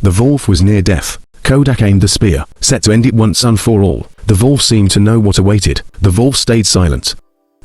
The wolf was near death. Kodak aimed the spear, set to end it once and for all. The wolf seemed to know what awaited. The wolf stayed silent.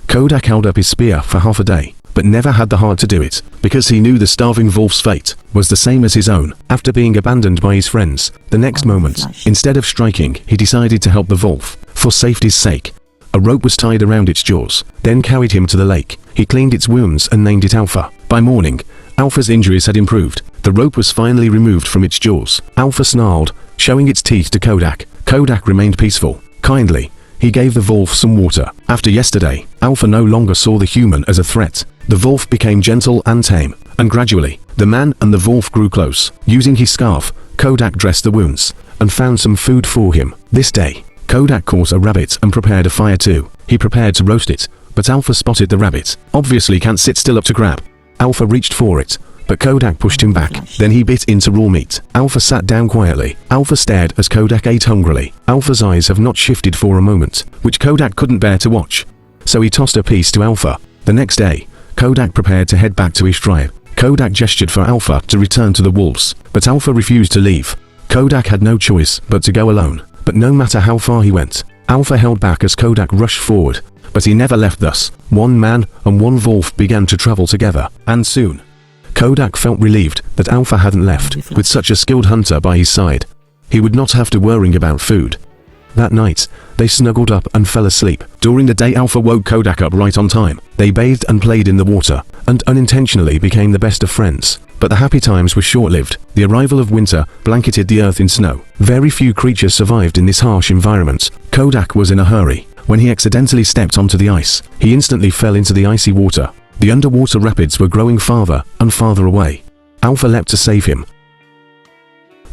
Kodak held up his spear for half a day, but never had the heart to do it, because he knew the starving wolf's fate was the same as his own. After being abandoned by his friends, the next moment, instead of striking, he decided to help the wolf, for safety's sake. A rope was tied around its jaws, then carried him to the lake. He cleaned its wounds and named it Alpha. By morning, Alpha's injuries had improved. The rope was finally removed from its jaws. Alpha snarled, showing its teeth to Kodak. Kodak remained peaceful. Kindly, he gave the wolf some water. After yesterday, Alpha no longer saw the human as a threat. The wolf became gentle and tame, and gradually, the man and the wolf grew close. Using his scarf, Kodak dressed the wounds, and found some food for him. This day, Kodak caught a rabbit and prepared a fire too. He prepared to roast it, but Alpha spotted the rabbit. Obviously can't sit still up to grab. Alpha reached for it, but Kodak pushed him back. Then he bit into raw meat. Alpha sat down quietly. Alpha stared as Kodak ate hungrily. Alpha's eyes have not shifted for a moment, which Kodak couldn't bear to watch. So he tossed a piece to Alpha. The next day, Kodak prepared to head back to his tribe. Kodak gestured for Alpha to return to the wolves, but Alpha refused to leave. Kodak had no choice but to go alone. But no matter how far he went, Alpha held back as Kodak rushed forward. But he never left. Thus, one man and one wolf began to travel together, and soon, Kodak felt relieved that Alpha hadn't left. With such a skilled hunter by his side, he would not have to worry about food. That night, they snuggled up and fell asleep. During the day, Alpha woke Kodak up right on time. They bathed and played in the water, and unintentionally became the best of friends. But the happy times were short-lived. The arrival of winter blanketed the earth in snow. Very few creatures survived in this harsh environment. Kodak was in a hurry. When he accidentally stepped onto the ice, he instantly fell into the icy water. The underwater rapids were growing farther and farther away. Alpha leapt to save him,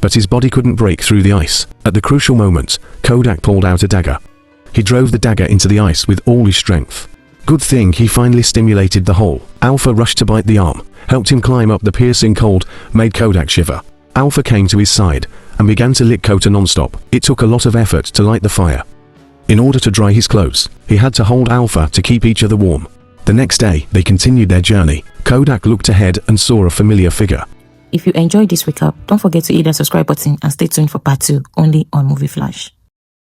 but his body couldn't break through the ice. At the crucial moment, Kodak pulled out a dagger. He drove the dagger into the ice with all his strength. Good thing he finally stimulated the hole. Alpha rushed to bite the arm, helped him climb up. The piercing cold made Kodak shiver. Alpha came to his side and began to lick Kodak non-stop. It took a lot of effort to light the fire. In order to dry his clothes, he had to hold Alpha to keep each other warm. The next day, they continued their journey. Kodak looked ahead and saw a familiar figure. If you enjoyed this recap, don't forget to hit the subscribe button and stay tuned for part 2 only on Movie Flash.